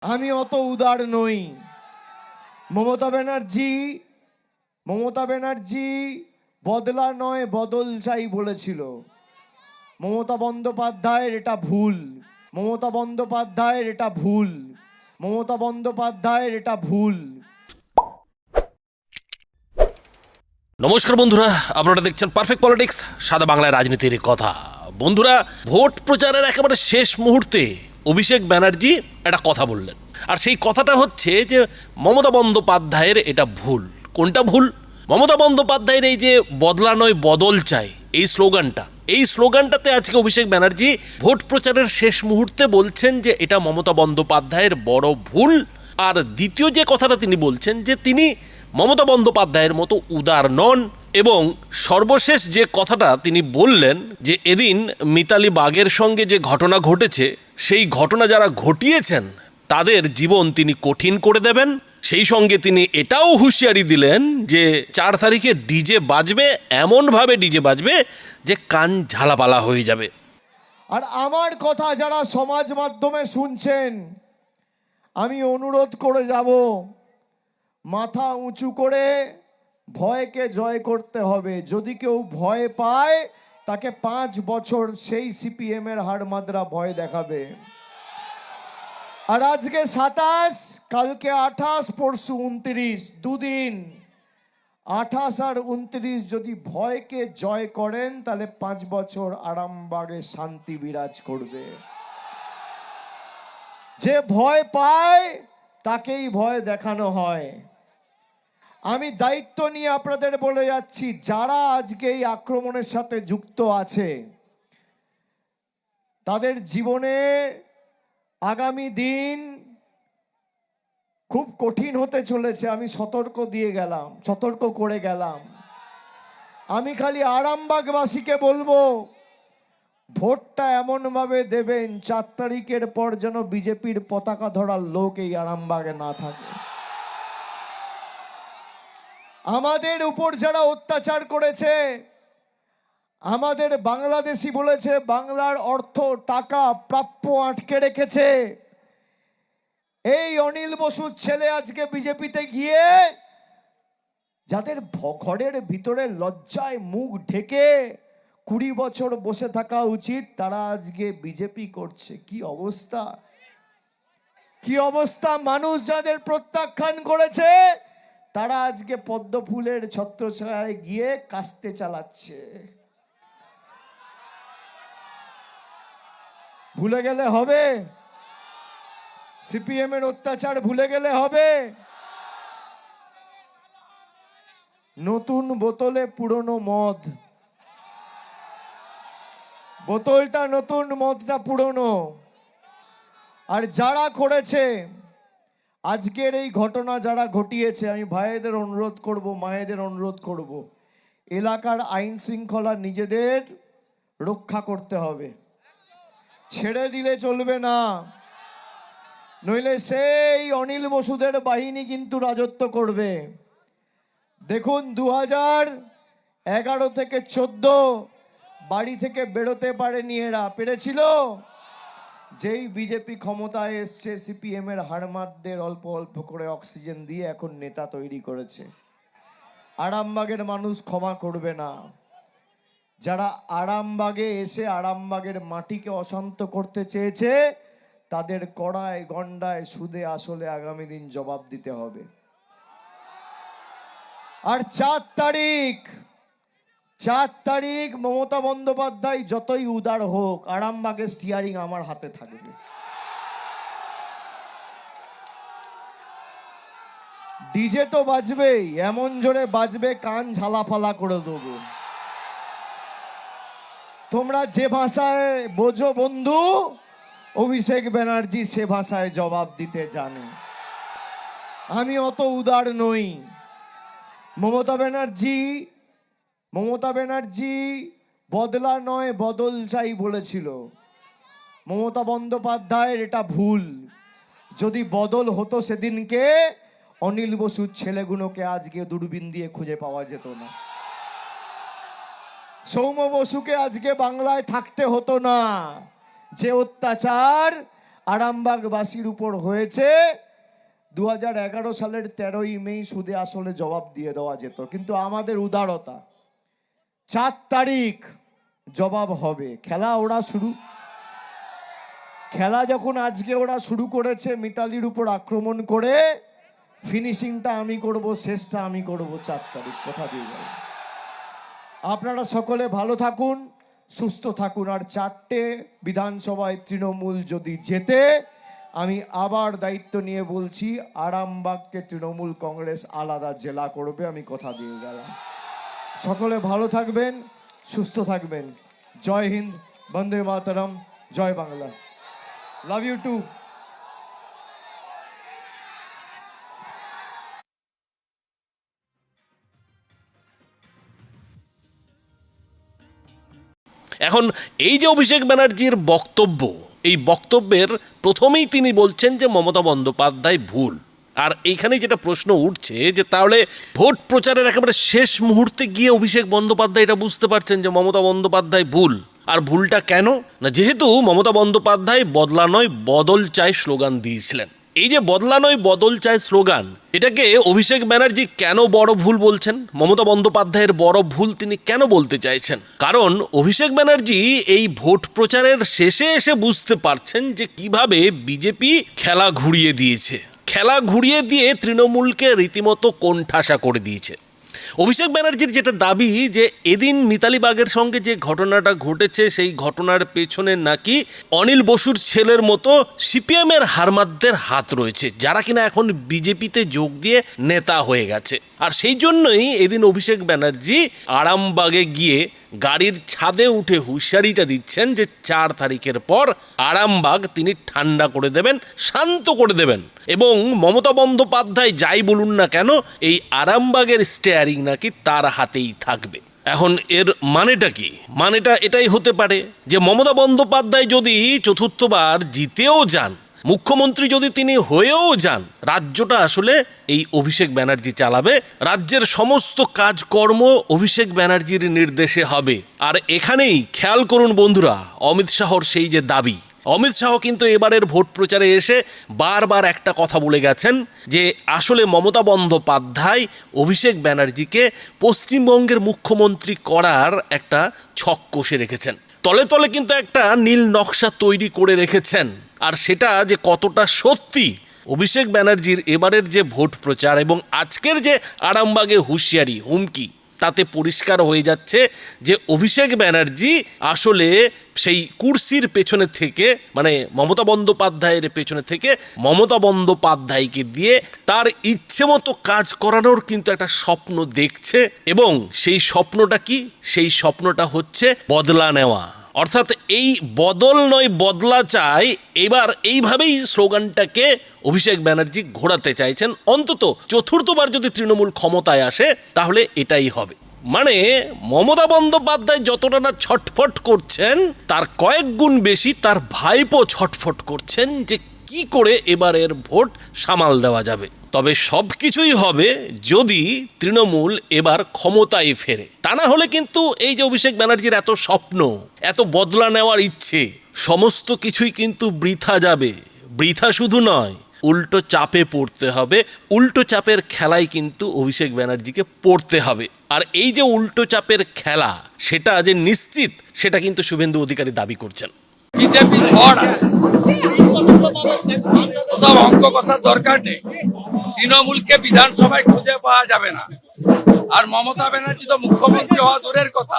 আমি অত উদার নই। মমতা ব্যানার্জি বদলা নয় বদল চাই বলেছিল। মমতা বন্দ্যোপাধ্যায়ের এটা ভুল। মমতা বন্দ্যোপাধ্যায়ের এটা ভুল। মমতা বন্দ্যোপাধ্যায়ের এটা ভুল। নমস্কার বন্ধুরা, আপনারা দেখছেন পারফেক্ট পলিটিক্স, সাদা বাংলায় রাজনীতির কথা। বন্ধুরা, ভোট প্রচারের একেবারে শেষ মুহূর্তে অভিষেক ব্যানার্জি একটা কথা বললেন, আর সেই কথাটা হচ্ছে যে মমতা বন্দ্যোপাধ্যায়ের এটা ভুল। কোনটা ভুল? মমতা বন্দ্যোপাধ্যায়ের এই যে বদলা নয় বদল চাই এই স্লোগানটাতে আজকে অভিষেক ব্যানার্জি ভোট প্রচারের শেষ মুহূর্তে বলছেন যে এটা মমতা বন্দ্যোপাধ্যায়ের বড় ভুল। আর দ্বিতীয় যে কথাটা তিনি বলছেন যে তিনি মমতা বন্দ্যোপাধ্যায়ের মতো উদার নন, এবং সর্বশেষ যে কথাটা তিনি বললেন যে এদিন মিতালি বাগের সঙ্গে যে ঘটনা ঘটেছে সেই ঘটনা যারা ঘটিয়েছেন তাদের জীবন তিনি কঠিন করে দেবেন। সেই সঙ্গে তিনি এটাও হুঁশিয়ারি দিলেন যে 4 তারিখে ডিজে বাজবে, এমনভাবে ডিজে বাজবে যে কান ঝালাপালা হয়ে যাবে। আর আমার কথা যারা সমাজ মাধ্যমে শুনছেন, আমি অনুরোধ করে যাব, মাথা উঁচু করে ভয়কে জয় করতে হবে। যদি কেউ ভয় পায় তাকে 5 বছর সেই সিপিএম এর হাড়মাদরা ভয় দেখাবে। আর আজকে 27, কালকে 28, পরশু 29, দুদিন। 28 আর 29 যদি ভয়কে জয় করেন তাহলে 5 বছর আরামবাগে শান্তি বিরাজ করবে। যে ভয় পায় তাকেই ভয় দেখানো হয়। আমি দায়িত্ব নিয়ে আপনাদের বলে যাচ্ছি, যারা আজকে এই আক্রমণের সাথে যুক্ত আছে তাদের জীবনে আগামী দিন খুব কঠিন হতে চলেছে। আমি সতর্ক করে গেলাম। আমি খালি আরামবাগবাসীকে বলবো, ভোটটা এমনভাবে দেবেন 4 তারিখের পর যেন বিজেপির পতাকা ধরার লোক এই আরামবাগে না থাকে। আমাদের উপর যারা অত্যাচার করেছে, আমাদের বাংলাদেশি বলেছে, বাংলার অর্থ টাকা প্রাপ্য আটকে রেখেছে, এই অনিল বসুর ছেলে আজকে বিজেপিতে গিয়ে যাদের ঘরের ভিতরে লজ্জায় মুখ ঢেকে 20 বছর বসে থাকা উচিত, তারা আজকে বিজেপি করছে। কি অবস্থা! মানুষ যাদের প্রত্যাখ্যান করেছে তারা আজকে পদ্ম ফুলের ছত্রছায়ায় গিয়ে কাস্তে চালাচ্ছে। ভুলে গেলে হবে? সিপিএম এর অত্যাচার ভুলে গেলে হবে? নতুন বোতলে পুরনো মদ, বোতলটা নতুন, মদটা পুরনো। আর যারা করেছে আজকের এই ঘটনা, যারা ঘটিয়েছে, আমি ভাইদের অনুরোধ করব, মায়েদের অনুরোধ করব, এলাকার আইন শৃঙ্খলা নিজেদের রক্ষা করতে হবে। ছেড়ে দিলে চলবে না, নইলে সেই অনিল বসুদের বাহিনী কিন্তু রাজত্ব করবে। দেখুন, 2011 থেকে 14 বাড়ি থেকে বেরোতে পারেনি এরা। পেরেছিল? যেই বিজেপি ক্ষমতায় এসছে, সিপিএম এর হাড়মাদদের অল্প অল্প করে অক্সিজেন দিয়ে এখন নেতা তৈরি করেছে। আরামবাগের মানুষ ক্ষমা করবে না। যারা আরামবাগে এসে আরামবাগের মাটিকে অশান্ত করতে চেয়েছে, তাদের কড়ায় গন্ডায় সুদে আসলে আগামী দিন জবাব দিতে হবে। আর 4 তারিখ মমতা বন্দ্যোপাধ্যায় যতই উদার হোক, আরামবাগের স্টিয়ারিং আমার হাতে থাকবে। ডিজে তো বাজবেই, এমন জোরে বাজবে কান ঝালাফালা করে দেবো। তোমরা যে ভাষায় বোঝো বন্ধু, অভিষেক ব্যানার্জি সে ভাষায় জবাব দিতে জানে। আমি অত উদার নই। মমতা ব্যানার্জি বদলা নয় বদল চাই বলেছিল। মমতা বন্দ্যোপাধ্যায়ের এটা ভুল। যদি বদল হতো সেদিনকে অনিল বসুর ছেলেগুলোকে আজকে দূরবীন দিয়ে খুঁজে পাওয়া যেত না। সৌম্য বসুকে আজকে বাংলায় থাকতে হতো না। যে অত্যাচার আরামবাগবাসীর উপর হয়েছে 2011 সালের 13ই মে সুদে আসলে জবাব দিয়ে দেওয়া যেত, কিন্তু আমাদের উদারতা 4 তারিখ জবাব হবে। খেলা যখন আজকে ওরা শুরু করেছে মিতালির উপর আক্রমণ করে, ফিনিশিংটা আমি করব, শেষটা আমি করব 4 তারিখ, কথা দিয়ে যাই। আপনারা সকলে ভালো থাকুন, সুস্থ থাকুন। আর 4টে বিধানসভায় তৃণমূল যদি জেতে, আমি আবার দায়িত্ব নিয়ে বলছি, আরামবাগকে তৃণমূল কংগ্রেস আলাদা জেলা করবে, আমি কথা দিয়ে গেলাম। সকলে ভালো থাকবেন, সুস্থ থাকবেন। জয় হিন্দ, বন্দে মাতরম, জয় বাংলা। Love you too. এখন এই যে অভিষেক ব্যানার্জির বক্তব্য, এই বক্তব্যের প্রথমেই তিনি বলছেন যে মমতা বন্দ্যোপাধ্যায় ভুল। আর এইখানে যেটা প্রশ্ন উঠছে যে তাহলে ভোট প্রচারের একেবারে শেষ মুহূর্তে গিয়ে অভিষেক বন্দ্যোপাধ্যায় এটা বুঝতে পারছেন যে মমতা বন্দ্যোপাধ্যায় ভুল। আর ভুলটা কেন না, যেহেতু মমতা বন্দ্যোপাধ্যায় বদলা নয় বদল চাই স্লোগান দিয়েছিলেন। এই যে বদলা নয় বদল চাই স্লোগান, এটাকে অভিষেক ব্যানার্জি কেন বড় ভুল বলছেন? মমতা বন্দ্যোপাধ্যায়ের বড় ভুল তিনি কেন বলতে চাইছেন? কারণ অভিষেক ব্যানার্জি এই ভোট প্রচারের শেষে এসে বুঝতে পারছেন যে কিভাবে বিজেপি খেলা ঘুরিয়ে দিয়েছে, খেলা ঘুরিয়ে দিয়ে তৃণমূলকে রীতিমতো কোণঠাসা করে দিয়েছে। অভিষেক ব্যানার্জির যেটা দাবি যে এদিন মিতালি বাগের সঙ্গে যে ঘটনাটা ঘটেছে সেই ঘটনার পেছনে নাকি অনিল বসুর ছেলের মতো সিপিএমের হারমাদদের হাত রয়েছে, যারা কিনা এখন বিজেপিতে যোগ দিয়ে নেতা হয়ে গেছে। আর সেই জন্যই এদিন অভিষেক ব্যানার্জি আরামবাগে গিয়ে গাড়ির ছাদে উঠে হুঁশিয়ারিটা দিচ্ছেন যে 4 তারিখের পর আরামবাগ তিনি ঠান্ডা করে দেবেন, শান্ত করে দেবেন। এবং মমতা বন্দ্যোপাধ্যায় যাই বলুন না কেন, এই আরামবাগের স্টিয়ারিং নাকি তার হাতেই থাকবে। এখন এর মানেটা কি? মানেটা এটাই হতে পারে যে মমতা বন্দ্যোপাধ্যায় যদি চতুর্থবার জিতেও যান, মুখ্যমন্ত্রী যদি তিনি হয়েও যান, রাজ্যটা আসলে এই অভিষেক ব্যানার্জি চালাবে। রাজ্যের সমস্ত কাজকর্ম অভিষেক ব্যানার্জির নির্দেশে হবে। আর এখানেই খেয়াল করুন বন্ধুরা, অমিত শাহর সেই যে দাবি, অমিত শাহ কিন্তু এবারের ভোট প্রচারে এসে বারবার একটা কথা বলে গেছেন যে আসলে মমতা বন্দ্যোপাধ্যায় অভিষেক ব্যানার্জিকে পশ্চিমবঙ্গের মুখ্যমন্ত্রী করার একটা ছক কষে রেখেছেন। তলে তলে কিন্তু একটা নীল নকশা তৈরি করে রেখেছেন। আর সেটা যে কতটা সত্যি, অভিষেক ব্যানার্জির এবারের যে ভোট প্রচার এবং আজকের যে আরামবাগে হুঁশিয়ারি হুমকি, তাতে পরিষ্কার হয়ে যাচ্ছে যে অভিষেক ব্যানার্জি আসলে সেই কুর্সির পেছনে থেকে, মানে মমতা বন্দ্যোপাধ্যায়ের পেছনে থেকে মমতা বন্দ্যোপাধ্যায়কে দিয়ে তার ইচ্ছে মতো কাজ করানোর কিন্তু একটা স্বপ্ন দেখছে। এবং সেই স্বপ্নটা কি? সেই স্বপ্নটা হচ্ছে বদলা নেওয়া। অর্থাৎ এই বদল নয় বদলা চাই, এবার এইভাবেই স্লোগানটাকে অভিষেক ব্যানার্জি ঘোরাতে চাইছেন। অন্তত চতুর্থবার যদি তৃণমূল ক্ষমতায় আসে তাহলে এটাই হবে। মানে মমতা বন্দ্যোপাধ্যায় যতটা না ছটফট করছেন, তার কয়েক গুণ বেশি তার ভাইপো ছটফট করছেন যে কি করে এবারের ভোট সামাল দেওয়া যাবে। তবে সব কিছুই হবে যদি তৃণমূল এবার ক্ষমতায় ফেরে। তা না হলে কিন্তু এই যে অভিষেক ব্যানার্জির এত স্বপ্ন, এত বদলা নেওয়ার ইচ্ছে, সমস্ত কিছুই কিন্তু বৃথা যাবে। বৃথা শুধু নয়, উল্টো চাপে পড়তে হবে। উল্টো চাপের খেলায় কিন্তু অভিষেক ব্যানার্জিকে পড়তে হবে। আর এই যে উল্টো চাপের খেলা, সেটা যে নিশ্চিত, সেটা কিন্তু শুভেন্দু অধিকারী দাবি করছেন। বিজেপি ঝড় সব অঙ্ক কষার দরকার নেই। তৃণমূলকে বিধানসভায় খুঁজে পাওয়া যাবে না। আর মমতা ব্যানার্জি তো মুখ্যমন্ত্রী হওয়া দূরের কথা,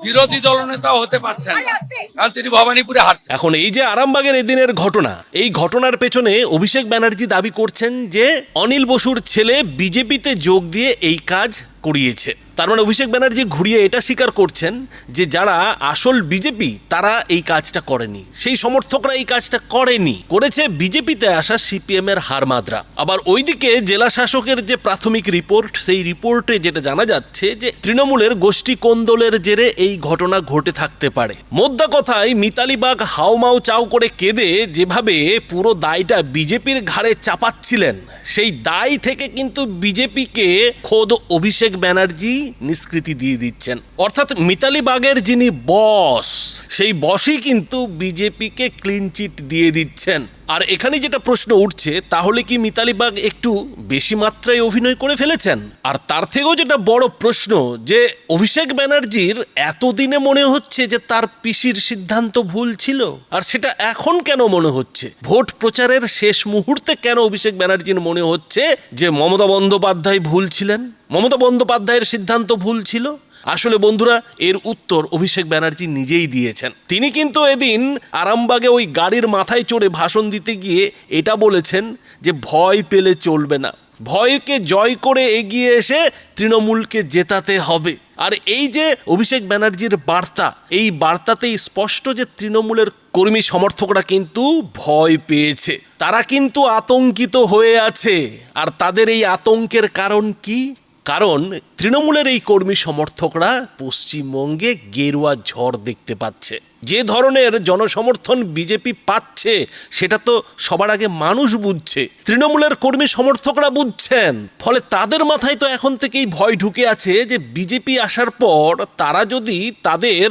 বিরোধী দলনেতাও হতে পারছেন না, কারণ তিনি ভবানীপুরে হারছেন। এখন এই যে আরামবাগের এদিনের ঘটনা, এই ঘটনার পেছনে অভিষেক ব্যানার্জি দাবি করছেন যে অনিল বসুর ছেলে বিজেপিতে যোগ দিয়ে এই কাজ করিয়েছে। তার মানে অভিষেক ব্যানার্জি ঘুরিয়ে এটা স্বীকার করছেন যে যারা আসল বিজেপি তারা এই কাজটা করেনি, সেই সমর্থকরা এই কাজটা করেনি, করেছে বিজেপিতে আসা সিপিএম এর হারমাদরা। আবার ওইদিকে জেলা শাসকের যে প্রাথমিক রিপোর্ট, সেই রিপোর্টে যেটা জানা যাচ্ছে যে তৃণমূলের গোষ্ঠী কোন্দলের জেরে এই ঘটনা ঘটে থাকতে পারে। মোদ্দা কথায় মিতালি বাগ হাউমাউ চাউ করে কেঁদে যেভাবে পুরো দায়টা বিজেপির ঘাড়ে চাপাচ্ছিলেন, সেই দায় থেকে কিন্তু বিজেপিকে খোদ অভিষেক ব্যানার্জি নিষ্কৃতি দিয়ে দিচ্ছেন। অর্থাৎ মিতালি বাগের যিনি বস, সেই বসই কিন্তু বিজেপিকে ক্লিন চিট দিয়ে দিচ্ছেন। আর এখানে যেটা প্রশ্ন উঠছে, তাহলে কি মিতালি বাগ একটু বেশি মাত্রায় অভিনয় করে ফেলেছেন? আর তার থেকেও যেটা বড় প্রশ্ন, যে অভিষেক ব্যানার্জির এতদিনে মনে হচ্ছে যে তার পিসির সিদ্ধান্ত ভুল ছিল, আর সেটা এখন কেন মনে হচ্ছে? ভোট প্রচারের শেষ মুহূর্তে কেন অভিষেক ব্যানার্জির মনে হচ্ছে যে মমতা বন্দ্যোপাধ্যায় ভুল ছিলেন, মমতা বন্দ্যোপাধ্যায়ের সিদ্ধান্ত ভুল ছিল? আসলে বন্ধুরা, এর উত্তর অভিষেক ব্যানার্জি নিজেই দিয়েছেন। তিনি কিন্তু এদিন আরামবাগে ওই গাড়ির মাথায় চড়ে ভাষণ দিতে গিয়ে এটা বলেছেন যে ভয় পেলে চলবে না, ভয়কে জয় করে এগিয়ে এসে তৃণমূলকে জেতাতে হবে। আর এই যে অভিষেক ব্যানার্জির বার্তা, এই বার্তাতেই স্পষ্ট যে তৃণমূলের কর্মী সমর্থকরা কিন্তু ভয় পেয়েছে, তারা কিন্তু আতঙ্কিত হয়ে আছে। আর তাদের এই আতঙ্কের কারণ কি? কারণ তৃণমূলের এই কর্মী সমর্থকরা পশ্চিমবঙ্গে গেরুয়া ঝড় দেখতে পাচ্ছে। যে ধরনের জনসমর্থন বিজেপি পাচ্ছে সেটা তো সবার আগে মানুষ বুঝছে, তৃণমূলের কর্মী সমর্থকরা বুঝছেন। ফলে তাদের মাথায় তো এখন থেকেই ভয় ঢুকে আছে যে বিজেপি আসার পর তারা যদি তাদের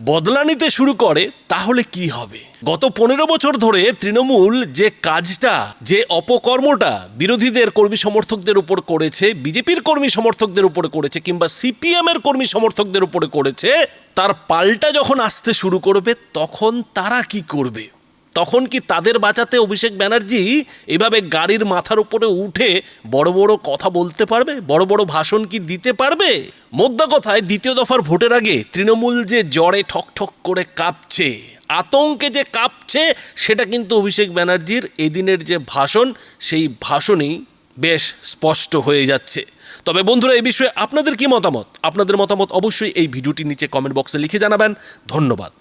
বদলা নিতে শুরু করে তাহলে কি হবে। গত 15 বছর ধরে তৃণমূল যে কাজটা, যে অপকর্মটা বিরোধীদের কর্মী সমর্থকদের উপর করেছে, বিজেপির কর্মী সমর্থকদের উপরে করেছে, কিংবা সিপিএম এর কর্মী সমর্থকদের উপরে করেছে, তার পাল্টা যখন আসতে শুরু করবে তখন তারা কি করবে? তখন কি তাদের বাঁচাতে অভিষেক ব্যানার্জি এভাবে গাড়ির মাথার উপরে উঠে বড় বড় কথা বলতে পারবে? বড় বড় ভাষণ কি দিতে পারবে? মোদ্দা কথায়, দ্বিতীয় দফার ভোটের আগে তৃণমূল যে জ্বরে ঠকঠক করে কাঁপছে, আতঙ্কে যে কাঁপছে, সেটা কিন্তু অভিষেক ব্যানার্জির এদিনের যে ভাষণ, সেই ভাষণেই বেশ স্পষ্ট হয়ে যাচ্ছে। তবে বন্ধুরা, এই বিষয়ে আপনাদের কি মতামত? আপনাদের মতামত অবশ্যই এই ভিডিওটির নিচে কমেন্ট বক্সে লিখে জানাবেন। ধন্যবাদ।